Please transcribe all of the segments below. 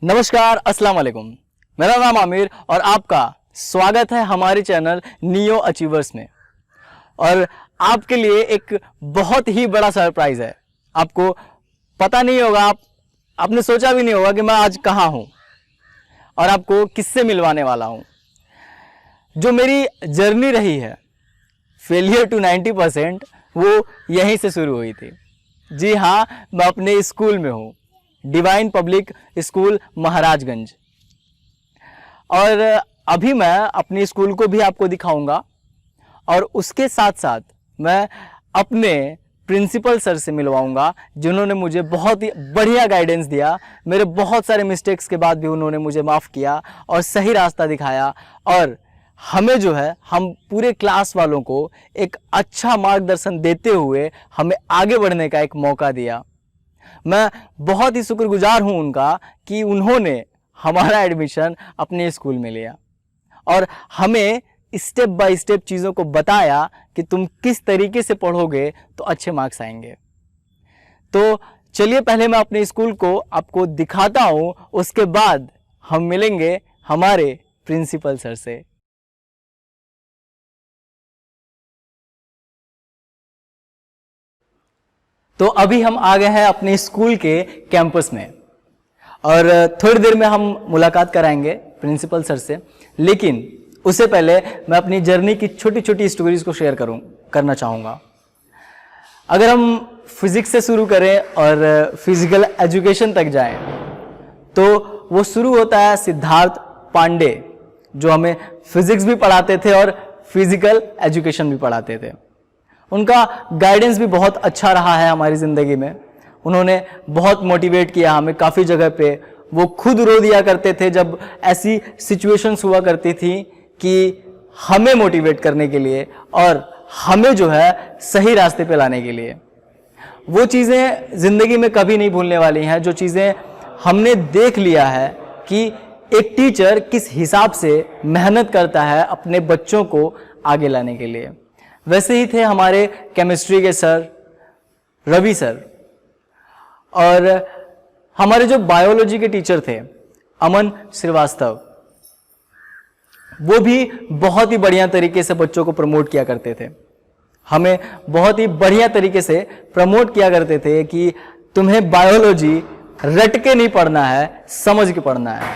नमस्कार, अस्सलाम वालेकुम। मेरा नाम आमिर और आपका स्वागत है हमारे चैनल नियो अचीवर्स में। और आपके लिए एक बहुत ही बड़ा सरप्राइज है। आपको पता नहीं होगा, आपने सोचा भी नहीं होगा कि मैं आज कहाँ हूँ और आपको किससे मिलवाने वाला हूँ। जो मेरी जर्नी रही है फेलियर टू 90%, वो यहीं से शुरू हुई थी। जी हाँ, मैं अपने स्कूल में हूँ, डिवाइन पब्लिक स्कूल महाराजगंज। और अभी मैं अपनी स्कूल को भी आपको दिखाऊंगा और उसके साथ साथ मैं अपने प्रिंसिपल सर से मिलवाऊंगा, जिन्होंने मुझे बहुत ही बढ़िया गाइडेंस दिया। मेरे बहुत सारे मिस्टेक्स के बाद भी उन्होंने मुझे माफ़ किया और सही रास्ता दिखाया और हमें जो है, हम पूरे क्लास वालों को एक अच्छा मार्गदर्शन देते हुए हमें आगे बढ़ने का एक मौका दिया। मैं बहुत ही शुक्रगुजार हूं उनका कि उन्होंने हमारा एडमिशन अपने स्कूल में लिया और हमें स्टेप बाय स्टेप चीज़ों को बताया कि तुम किस तरीके से पढ़ोगे तो अच्छे मार्क्स आएंगे। तो चलिए पहले मैं अपने स्कूल को आपको दिखाता हूं, उसके बाद हम मिलेंगे हमारे प्रिंसिपल सर से। तो अभी हम आ गए हैं अपने स्कूल के कैंपस में और थोड़ी देर में हम मुलाकात कराएंगे प्रिंसिपल सर से। लेकिन उससे पहले मैं अपनी जर्नी की छोटी छोटी स्टोरीज को शेयर करना चाहूँगा। अगर हम फिजिक्स से शुरू करें और फिजिकल एजुकेशन तक जाएं, तो वो शुरू होता है सिद्धार्थ पांडे, जो हमें फिजिक्स भी पढ़ाते थे और फिजिकल एजुकेशन भी पढ़ाते थे। उनका गाइडेंस भी बहुत अच्छा रहा है हमारी ज़िंदगी में। उन्होंने बहुत मोटिवेट किया हमें काफ़ी जगह पे। वो खुद रो दिया करते थे जब ऐसी सिचुएशंस हुआ करती थी कि हमें मोटिवेट करने के लिए और हमें जो है सही रास्ते पे लाने के लिए। वो चीज़ें ज़िंदगी में कभी नहीं भूलने वाली हैं, जो चीज़ें हमने देख लिया है कि एक टीचर किस हिसाब से मेहनत करता है अपने बच्चों को आगे लाने के लिए। वैसे ही थे हमारे केमिस्ट्री के सर रवि सर, और हमारे जो बायोलॉजी के टीचर थे अमन श्रीवास्तव, वो भी बहुत ही बढ़िया तरीके से बच्चों को प्रमोट किया करते थे। हमें बहुत ही बढ़िया तरीके से प्रमोट किया करते थे कि तुम्हें बायोलॉजी रट के नहीं पढ़ना है, समझ के पढ़ना है।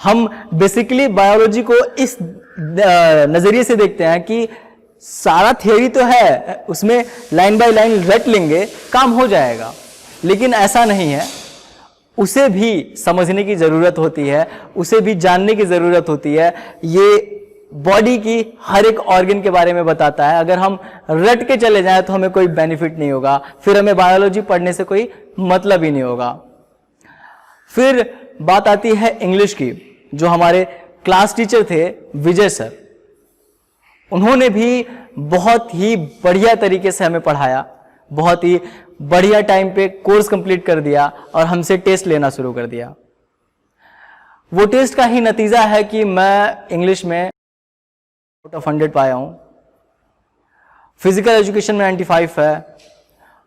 हम बेसिकली बायोलॉजी को इस नज़रिए से देखते हैं कि सारा थ्योरी तो है, उसमें लाइन बाय लाइन रट लेंगे, काम हो जाएगा। लेकिन ऐसा नहीं है, उसे भी समझने की ज़रूरत होती है, उसे भी जानने की ज़रूरत होती है। ये बॉडी की हर एक ऑर्गन के बारे में बताता है। अगर हम रट के चले जाएं तो हमें कोई बेनिफिट नहीं होगा, फिर हमें बायोलॉजी पढ़ने से कोई मतलब ही नहीं होगा। फिर बात आती है इंग्लिश की, जो हमारे क्लास टीचर थे विजय सर। उन्होंने भी बहुत ही बढ़िया तरीके से हमें पढ़ाया, बहुत ही बढ़िया टाइम पे कोर्स कंप्लीट कर दिया और हमसे टेस्ट लेना शुरू कर दिया। वो टेस्ट का ही नतीजा है कि मैं इंग्लिश में आउट ऑफ 100 पाया हूँ। फिजिकल एजुकेशन में 95 है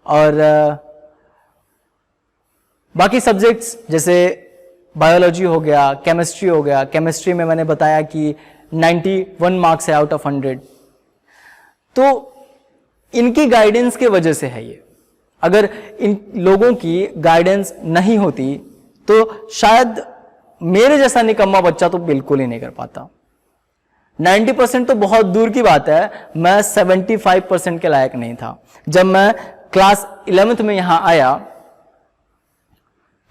और बाकी सब्जेक्ट्स जैसे बायोलॉजी हो गया, केमिस्ट्री हो गया। केमिस्ट्री में मैंने बताया कि 91 मार्क्स है आउट ऑफ 100। तो इनकी गाइडेंस के वजह से है ये। अगर इन लोगों की गाइडेंस नहीं होती तो शायद मेरे जैसा निकम्मा बच्चा तो बिल्कुल ही नहीं कर पाता। 90% तो बहुत दूर की बात है, मैं 75% के लायक नहीं था। जब मैं क्लास 11th में यहां आया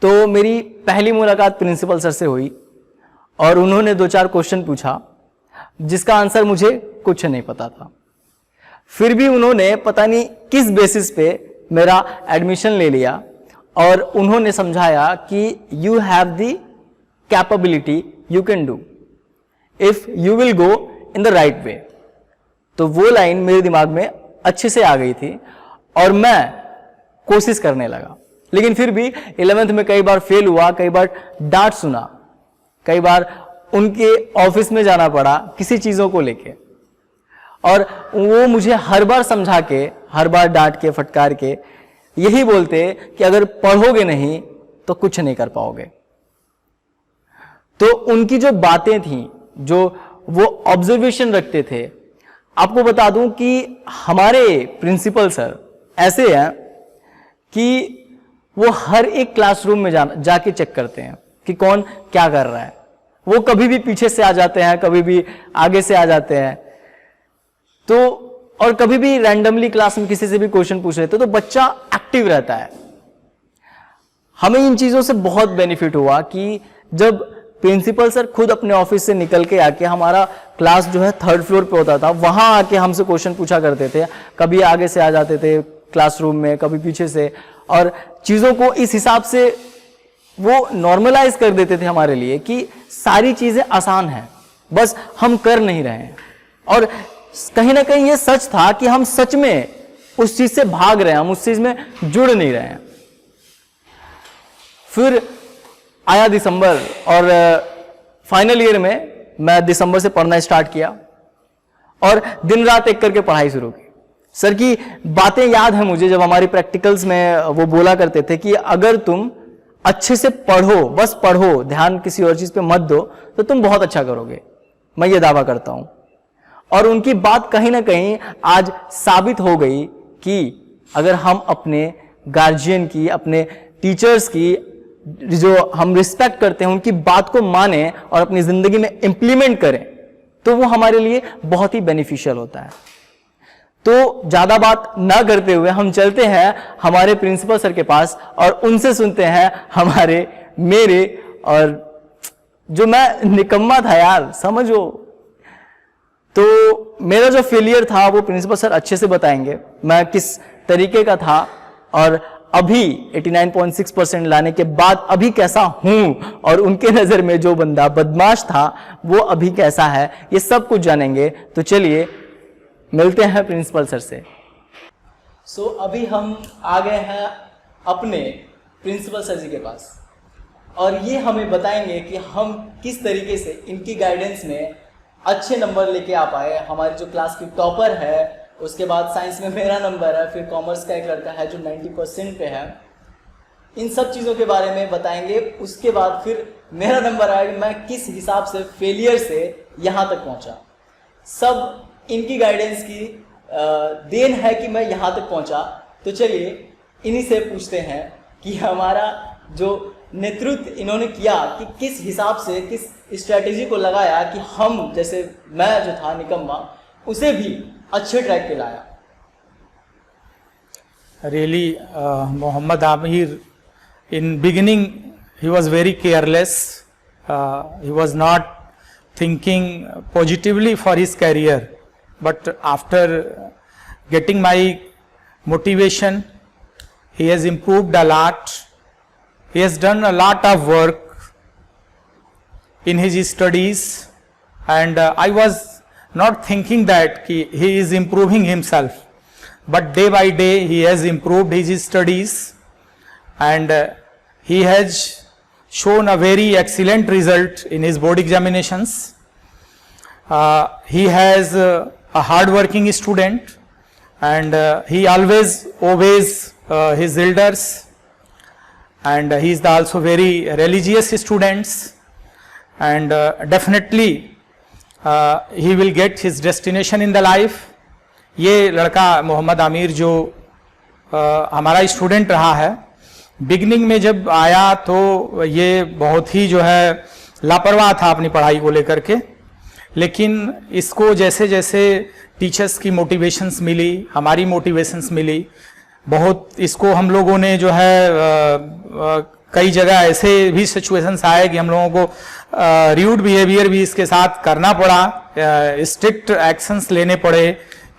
तो मेरी पहली मुलाकात प्रिंसिपल सर से हुई और उन्होंने 2-4 क्वेश्चन पूछा जिसका आंसर मुझे कुछ नहीं पता था। फिर भी उन्होंने पता नहीं किस बेसिस पे मेरा एडमिशन ले लिया और उन्होंने समझाया कि you have the capability, you can do if you will go in the right way. तो वो लाइन मेरे दिमाग में अच्छे से आ गई थी और मैं कोशिश करने लगा। लेकिन फिर भी 11th में कई बार फेल हुआ, कई बार डांट सुना, कई बार उनके ऑफिस में जाना पड़ा किसी चीज़ों को लेके, और वो मुझे हर बार समझा के, हर बार डांट के, फटकार के यही बोलते कि अगर पढ़ोगे नहीं तो कुछ नहीं कर पाओगे। तो उनकी जो बातें थी, जो वो ऑब्जर्वेशन रखते थे, आपको बता दूं कि हमारे प्रिंसिपल सर ऐसे हैं कि वो हर एक क्लासरूम में जाके चेक करते हैं कि कौन क्या कर रहा है। वो कभी भी पीछे से आ जाते हैं, कभी भी आगे से आ जाते हैं, तो और कभी भी रैंडमली क्लास में किसी से भी क्वेश्चन पूछ रहे थे, तो बच्चा एक्टिव रहता है। हमें इन चीजों से बहुत बेनिफिट हुआ कि जब प्रिंसिपल सर खुद अपने ऑफिस से निकल के आके, हमारा क्लास जो है 3rd फ्लोर पे होता था, वहां आके हमसे क्वेश्चन पूछा करते थे। कभी आगे से आ जाते थे क्लासरूम में, कभी पीछे से, और चीजों को इस हिसाब से वो नॉर्मलाइज कर देते थे हमारे लिए कि सारी चीजें आसान हैं, बस हम कर नहीं रहे हैं। और कहीं ना कहीं ये सच था कि हम सच में उस चीज से भाग रहे हैं, हम उस चीज में जुड़ नहीं रहे हैं। फिर आया दिसंबर, और फाइनल ईयर में मैं दिसंबर से पढ़ना स्टार्ट किया और दिन रात एक करके पढ़ाई शुरू की। सर की बातें याद है मुझे, जब हमारी प्रैक्टिकल्स में वो बोला करते थे कि अगर तुम अच्छे से पढ़ो, बस पढ़ो, ध्यान किसी और चीज पे मत दो, तो तुम बहुत अच्छा करोगे। मैं ये दावा करता हूं, और उनकी बात कहीं ना कहीं आज साबित हो गई कि अगर हम अपने गार्जियन की, अपने टीचर्स की, जो हम रिस्पेक्ट करते हैं, उनकी बात को माने और अपनी जिंदगी में इंप्लीमेंट करें, तो वो हमारे लिए बहुत ही बेनिफिशियल होता है। तो ज्यादा बात ना करते हुए हम चलते हैं हमारे प्रिंसिपल सर के पास और उनसे सुनते हैं मेरे और जो मैं निकम्मा था यार, समझो। तो मेरा जो फेलियर था वो प्रिंसिपल सर अच्छे से बताएंगे, मैं किस तरीके का था, और अभी 89.6% लाने के बाद अभी कैसा हूं, और उनके नजर में जो बंदा बदमाश था वो अभी कैसा है, ये सब कुछ जानेंगे। तो चलिए मिलते हैं प्रिंसिपल सर से। सो अभी हम आ गए हैं अपने प्रिंसिपल सर जी के पास, और ये हमें बताएंगे कि हम किस तरीके से इनकी गाइडेंस में अच्छे नंबर लेके आ पाए। हमारी जो क्लास की टॉपर है, उसके बाद साइंस में मेरा नंबर है, फिर कॉमर्स का एक लड़का है जो 90% पे है। इन सब चीज़ों के बारे में बताएंगे। उसके बाद फिर मेरा नंबर आएगा, मैं किस हिसाब से फेलियर से यहाँ तक पहुँचा। सब इनकी गाइडेंस की देन है कि मैं यहाँ तक पहुँचा। तो चलिए इन्हीं से पूछते हैं कि हमारा जो नेतृत्व इन्होंने किया, कि किस हिसाब से, किस स्ट्रैटेजी को लगाया कि हम, जैसे मैं जो था निकम्मा, उसे भी अच्छे ट्रैक पे लाया। Really, Muhammad Amir, in beginning, he was very careless. He was not thinking positively for his career. But after getting my motivation, he has improved a lot. He has done a lot of work in his studies, and I was not thinking that he is improving himself, but day by day he has improved his studies, and he has shown a very excellent result in his board examinations. He has a hard working student, and he always obeys his elders, and he is also very religious students, and definitely he will get his destination in the life. ये लड़का मोहम्मद आमिर जो हमारा student रहा है, beginning में जब आया तो ये बहुत ही जो है लापरवाह था अपनी पढ़ाई को लेकर के, लेकिन इसको जैसे जैसे टीचर्स की मोटिवेशंस मिली, हमारी मोटिवेशंस मिली, बहुत इसको हम लोगों ने जो है कई जगह ऐसे भी सिचुएशंस आए कि हम लोगों को र्यूड बिहेवियर भी इसके साथ करना पड़ा, स्ट्रिक्ट एक्शंस लेने पड़े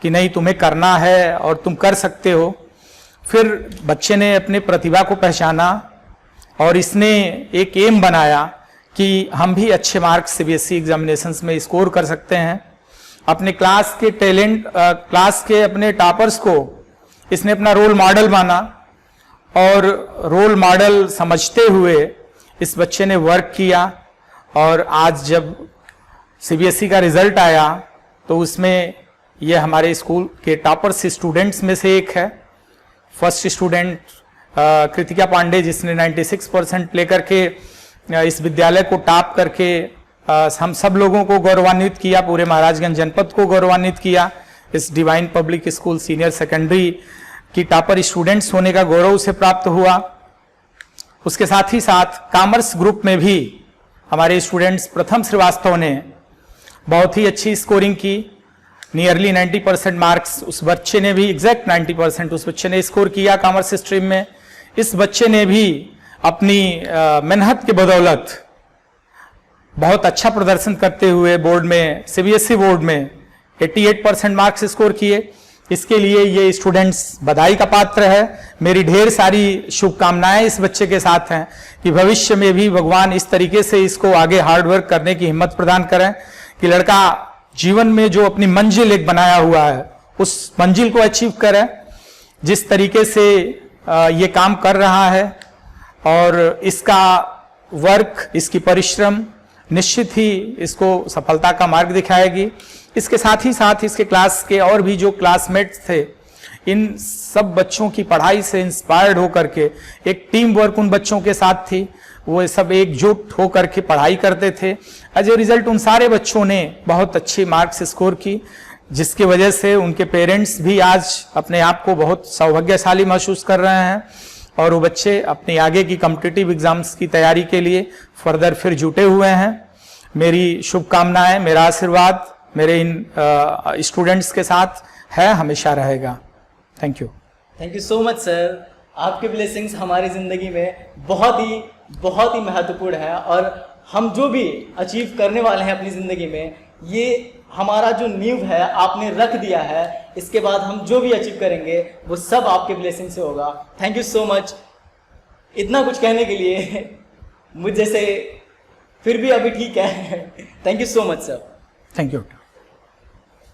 कि नहीं तुम्हें करना है और तुम कर सकते हो। फिर बच्चे ने अपने प्रतिभा को पहचाना और इसने एक एम बनाया कि हम भी अच्छे मार्क्स सीबीएसई एग्जामिनेशंस में स्कोर कर सकते हैं। अपने क्लास के क्लास के अपने टॉपर्स को इसने अपना रोल मॉडल माना, और रोल मॉडल समझते हुए इस बच्चे ने वर्क किया, और आज जब सीबीएसई का रिजल्ट आया तो उसमें ये हमारे स्कूल के टॉपर्स स्टूडेंट्स में से एक है। फर्स्ट स्टूडेंट कृतिका पांडे, जिसने 96% लेकर के इस विद्यालय को टॉप करके हम सब लोगों को गौरवान्वित किया, पूरे महाराजगंज जनपद को गौरवान्वित किया। इस divine public school senior secondary की टॉपर स्टूडेंट्स होने का गौरव उसे प्राप्त हुआ। उसके साथ ही साथ कॉमर्स ग्रुप में भी हमारे स्टूडेंट्स प्रथम श्रीवास्तव ने बहुत ही अच्छी स्कोरिंग की, नियरली 90% मार्क्स उस बच्चे ने भी, एग्जैक्ट 90% उस बच्चे ने स्कोर किया कॉमर्स स्ट्रीम में। इस बच्चे ने भी अपनी मेहनत के बदौलत बहुत अच्छा प्रदर्शन करते हुए बोर्ड में, सीबीएसई बोर्ड में 88% मार्क्स स्कोर किए। इसके लिए ये स्टूडेंट्स बधाई का पात्र है। मेरी ढेर सारी शुभकामनाएं इस बच्चे के साथ हैं कि भविष्य में भी भगवान इस तरीके से इसको आगे हार्ड वर्क करने की हिम्मत प्रदान करें कि लड़का जीवन में जो अपनी मंजिल एक बनाया हुआ है उस मंजिल को अचीव करे। जिस तरीके से ये काम कर रहा है और इसका वर्क, इसकी परिश्रम निश्चित ही इसको सफलता का मार्ग दिखाएगी। इसके साथ ही साथ इसके क्लास के और भी जो क्लासमेट्स थे, इन सब बच्चों की पढ़ाई से इंस्पायर्ड होकर के एक टीम वर्क उन बच्चों के साथ थी, वो सब एकजुट होकर के पढ़ाई करते थे। एज ए रिजल्ट उन सारे बच्चों ने बहुत अच्छी मार्क्स स्कोर की, जिसकी वजह से उनके पेरेंट्स भी आज अपने आप को बहुत सौभाग्यशाली महसूस कर रहे हैं और वो बच्चे अपनी आगे की कॉम्पिटिटिव एग्जाम्स की तैयारी के लिए फर्दर फिर जुटे हुए हैं। मेरी शुभकामनाएं, मेरा आशीर्वाद मेरे इन स्टूडेंट्स के साथ है, हमेशा रहेगा। Thank you so much sir. आपके ब्लेसिंग्स हमारी ज़िंदगी में बहुत ही महत्वपूर्ण है और हम जो भी अचीव करने वाले हैं अपनी ज़िंदगी में, ये हमारा जो नींव है आपने रख दिया है। इसके बाद हम जो भी अचीव करेंगे वो सब आपके ब्लेसिंग से होगा। थैंक यू सो मच इतना कुछ कहने के लिए। मुझ जैसे फिर भी अभी ठीक है। Thank you so much sir. Thank you.